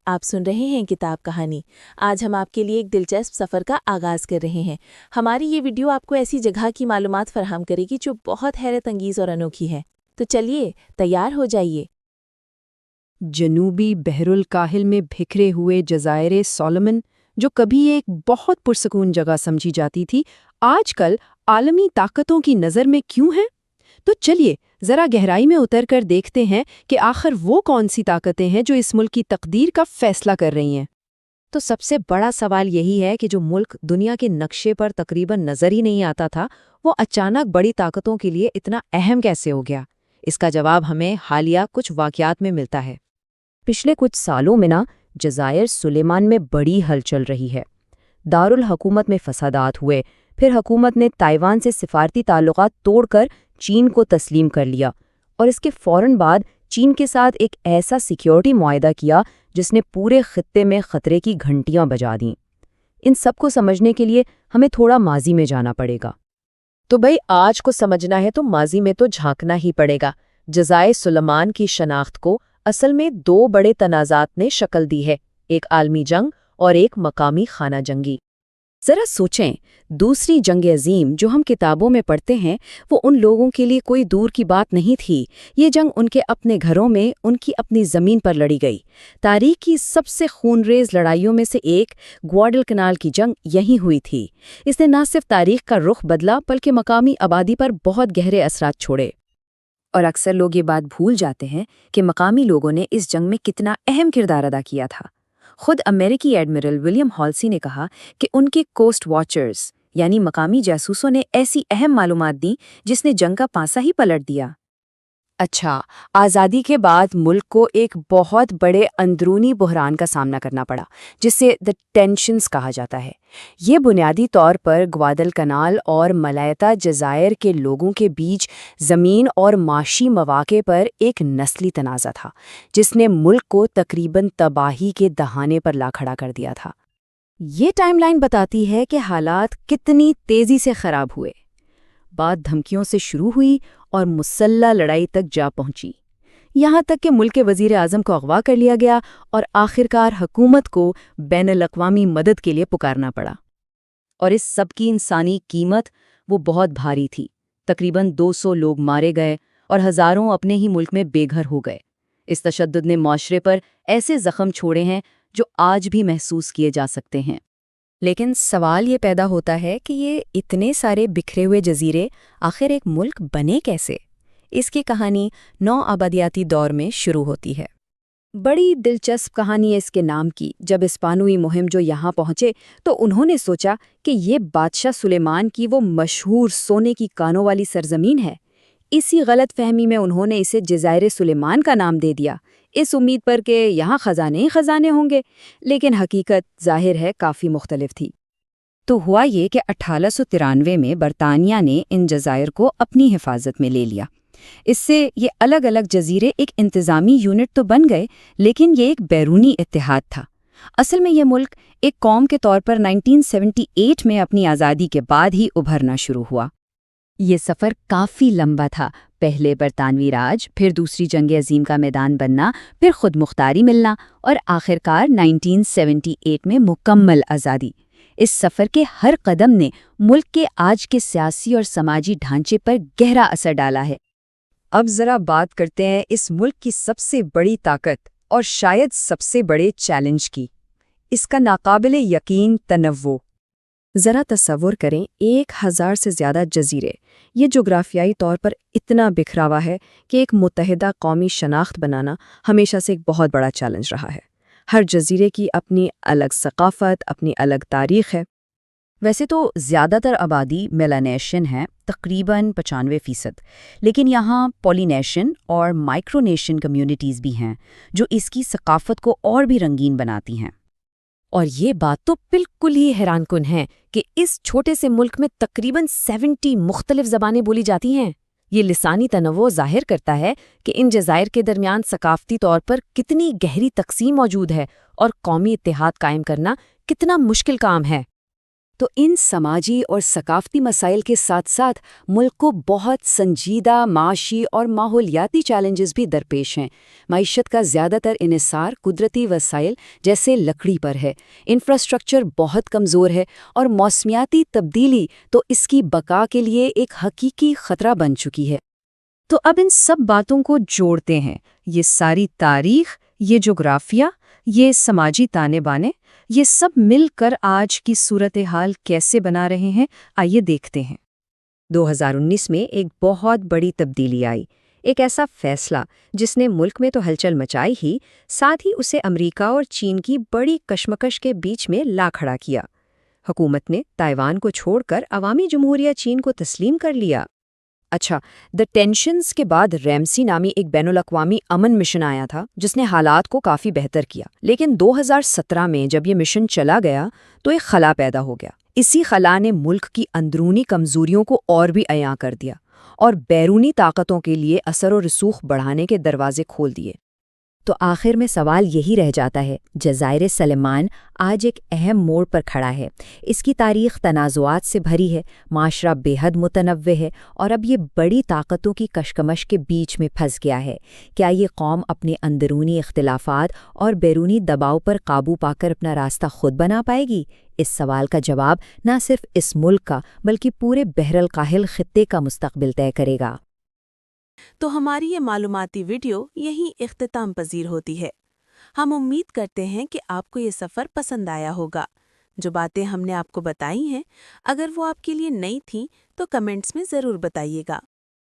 آپ سن رہے ہیں کتاب کہانی۔ آج ہم آپ کے لیے ایک دلچسپ سفر کا آغاز کر رہے ہیں۔ ہماری یہ ویڈیو آپ کو ایسی جگہ کی معلومات فراہم کرے گی جو بہت حیرت انگیز اور انوکھی ہے۔ تو چلیے تیار ہو جائیے۔ جنوبی بحر الکاہل میں بکھرے ہوئے جزائر سولومن، جو کبھی ایک بہت پرسکون جگہ سمجھی جاتی تھی، آج کل عالمی طاقتوں کی نظر میں کیوں ہیں؟ تو چلیے ذرا گہرائی میں اتر کر دیکھتے ہیں کہ آخر وہ کون سی طاقتیں ہیں جو اس ملک کی تقدیر کا فیصلہ کر رہی ہیں۔ تو سب سے بڑا سوال یہی ہے کہ جو ملک دنیا کے نقشے پر تقریباً نظر ہی نہیں آتا تھا، وہ اچانک بڑی طاقتوں کے لیے اتنا اہم کیسے ہو گیا؟ اس کا جواب ہمیں حالیہ کچھ واقعات میں ملتا ہے۔ پچھلے کچھ سالوں میں جزائر سلیمان میں بڑی ہلچل رہی ہے۔ دارالحکومت میں فسادات ہوئے، پھر حکومت نے تائیوان سے سفارتی تعلقات توڑ کر چین کو تسلیم کر لیا، اور اس کے فوراً بعد چین کے ساتھ ایک ایسا سیکیورٹی معاہدہ کیا جس نے پورے خطے میں خطرے کی گھنٹیاں بجا دیں۔ ان سب کو سمجھنے کے لیے ہمیں تھوڑا ماضی میں جانا پڑے گا۔ تو بھئی آج کو سمجھنا ہے تو ماضی میں تو جھانکنا ہی پڑے گا۔ جزائر سلیمان کی شناخت کو اصل میں دو بڑے تنازعات نے شکل دی ہے، ایک عالمی جنگ اور ایک مقامی خانہ جنگی۔ ذرا سوچیں، دوسری جنگ عظیم جو ہم کتابوں میں پڑھتے ہیں، وہ ان لوگوں کے لیے کوئی دور کی بات نہیں تھی۔ یہ جنگ ان کے اپنے گھروں میں، ان کی اپنی زمین پر لڑی گئی۔ تاریخ کی سب سے خونریز لڑائیوں میں سے ایک گواڈل کنال کی جنگ یہیں ہوئی تھی۔ اس نے نہ صرف تاریخ کا رخ بدلا بلکہ مقامی آبادی پر بہت گہرے اثرات چھوڑے۔ اور اکثر لوگ یہ بات بھول جاتے ہیں کہ مقامی لوگوں نے اس جنگ میں کتنا اہم کردار ادا کیا تھا۔ خود امریکی ایڈمرل ولیم ہالسی نے کہا کہ ان کے کوسٹ واچرز یعنی مقامی جاسوسوں نے ایسی اہم معلومات دیں جس نے جنگ کا پانسا ہی پلٹ دیا۔ اچھا، آزادی کے بعد ملک کو ایک بہت بڑے اندرونی بحران کا سامنا کرنا پڑا، جسے دی ٹینشنز کہا جاتا ہے۔ یہ بنیادی طور پر گوادل کنال اور ملایتا جزائر کے لوگوں کے بیچ زمین اور معاشی مواقع پر ایک نسلی تنازع تھا، جس نے ملک کو تقریباً تباہی کے دہانے پر لا کھڑا کر دیا تھا۔ یہ ٹائم لائن بتاتی ہے کہ حالات کتنی تیزی سے خراب ہوئے۔ بات دھمکیوں سے شروع ہوئی اور مسلح لڑائی تک جا پہنچی، یہاں تک کہ ملک کے وزیر اعظم کو اغوا کر لیا گیا اور آخرکار حکومت کو بین الاقوامی مدد کے لیے پکارنا پڑا۔ اور اس سب کی انسانی قیمت وہ بہت بھاری تھی۔ تقریباً 200 لوگ مارے گئے اور ہزاروں اپنے ہی ملک میں بے گھر ہو گئے۔ اس تشدد نے معاشرے پر ایسے زخم چھوڑے ہیں جو آج بھی محسوس کیے جا سکتے ہیں۔ لیکن سوال یہ پیدا ہوتا ہے کہ یہ اتنے سارے بکھرے ہوئے جزیرے آخر ایک ملک بنے کیسے؟ اس کی کہانی نو آبادیاتی دور میں شروع ہوتی ہے۔ بڑی دلچسپ کہانی ہے اس کے نام کی۔ جب اسپانوی مہم جو یہاں پہنچے تو انہوں نے سوچا کہ یہ بادشاہ سلیمان کی وہ مشہور سونے کی کانوں والی سرزمین ہے۔ اسی غلط فہمی میں انہوں نے اسے جزائر سلیمان کا نام دے دیا، اس امید پر کہ یہاں خزانے ہی خزانے ہوں گے، لیکن حقیقت ظاہر ہے کافی مختلف تھی۔ تو ہوا یہ کہ 1893 میں برطانیہ نے ان جزائر کو اپنی حفاظت میں لے لیا۔ اس سے یہ الگ الگ جزیرے ایک انتظامی یونٹ تو بن گئے، لیکن یہ ایک بیرونی اتحاد تھا۔ اصل میں یہ ملک ایک قوم کے طور پر 1978 میں اپنی آزادی کے بعد ہی ابھرنا شروع ہوا۔ یہ سفر کافی لمبا تھا، پہلے برطانوی راج، پھر دوسری جنگ عظیم کا میدان بننا، پھر خود مختاری ملنا اور آخرکار 1978 میں مکمل آزادی۔ اس سفر کے ہر قدم نے ملک کے آج کے سیاسی اور سماجی ڈھانچے پر گہرا اثر ڈالا ہے۔ اب ذرا بات کرتے ہیں اس ملک کی سب سے بڑی طاقت اور شاید سب سے بڑے چیلنج کی، اس کا ناقابل یقین تنوع۔ ذرا تصور کریں، 1000 سے زیادہ جزیرے۔ یہ جغرافیائی طور پر اتنا بکھرا ہوا ہے کہ ایک متحدہ قومی شناخت بنانا ہمیشہ سے ایک بہت بڑا چیلنج رہا ہے۔ ہر جزیرے کی اپنی الگ ثقافت، اپنی الگ تاریخ ہے۔ ویسے تو زیادہ تر آبادی میلانیشین ہے، تقریباً 95%، لیکن یہاں پولینیشین اور مائکرونیشین کمیونٹیز بھی ہیں جو اس کی ثقافت کو اور بھی رنگین بناتی ہیں۔ اور یہ بات تو بالکل ہی حیران کن ہے کہ اس چھوٹے سے ملک میں تقریباً 70 مختلف زبانیں بولی جاتی ہیں۔ یہ لسانی تنوع ظاہر کرتا ہے کہ ان جزائر کے درمیان ثقافتی طور پر کتنی گہری تقسیم موجود ہے اور قومی اتحاد قائم کرنا کتنا مشکل کام ہے۔ تو ان سماجی اور ثقافتی مسائل کے ساتھ ساتھ ملک کو بہت سنجیدہ معاشی اور ماحولیاتی چیلنجز بھی درپیش ہیں۔ معیشت کا زیادہ تر انحصار قدرتی وسائل جیسے لکڑی پر ہے، انفراسٹرکچر بہت کمزور ہے، اور موسمیاتی تبدیلی تو اس کی بقا کے لیے ایک حقیقی خطرہ بن چکی ہے۔ تو اب ان سب باتوں کو جوڑتے ہیں، یہ ساری تاریخ، یہ جغرافیہ، یہ سماجی تانے بانے، یہ سب مل کر آج کی صورتحال کیسے بنا رہے ہیں، آئیے دیکھتے ہیں۔ 2019 میں ایک بہت بڑی تبدیلی آئی، ایک ایسا فیصلہ جس نے ملک میں تو ہلچل مچائی ہی، ساتھ ہی اسے امریکہ اور چین کی بڑی کشمکش کے بیچ میں لا کھڑا کیا۔ حکومت نے تائیوان کو چھوڑ کر عوامی جمہوریہ چین کو تسلیم کر لیا۔ اچھا، دی ٹینشنز کے بعد ریمسی نامی ایک بین الاقوامی امن مشن آیا تھا جس نے حالات کو کافی بہتر کیا، لیکن 2017 میں جب یہ مشن چلا گیا تو ایک خلا پیدا ہو گیا۔ اسی خلا نے ملک کی اندرونی کمزوریوں کو اور بھی عیاں کر دیا اور بیرونی طاقتوں کے لیے اثر و رسوخ بڑھانے کے دروازے کھول دیے۔ تو آخر میں سوال یہی رہ جاتا ہے، جزائر سلیمان آج ایک اہم موڑ پر کھڑا ہے۔ اس کی تاریخ تنازعات سے بھری ہے، معاشرہ بے حد متنوع ہے، اور اب یہ بڑی طاقتوں کی کشمکش کے بیچ میں پھنس گیا ہے۔ کیا یہ قوم اپنے اندرونی اختلافات اور بیرونی دباؤ پر قابو پا کر اپنا راستہ خود بنا پائے گی؟ اس سوال کا جواب نہ صرف اس ملک کا بلکہ پورے بحر الکاہل خطے کا مستقبل طے کرے گا۔ تو ہماری یہ معلوماتی ویڈیو یہیں اختتام پذیر ہوتی ہے۔ ہم امید کرتے ہیں کہ آپ کو یہ سفر پسند آیا ہوگا۔ جو باتیں ہم نے آپ کو بتائی ہیں، اگر وہ آپ کے لیے نئی تھیں تو کمنٹس میں ضرور بتائیے گا۔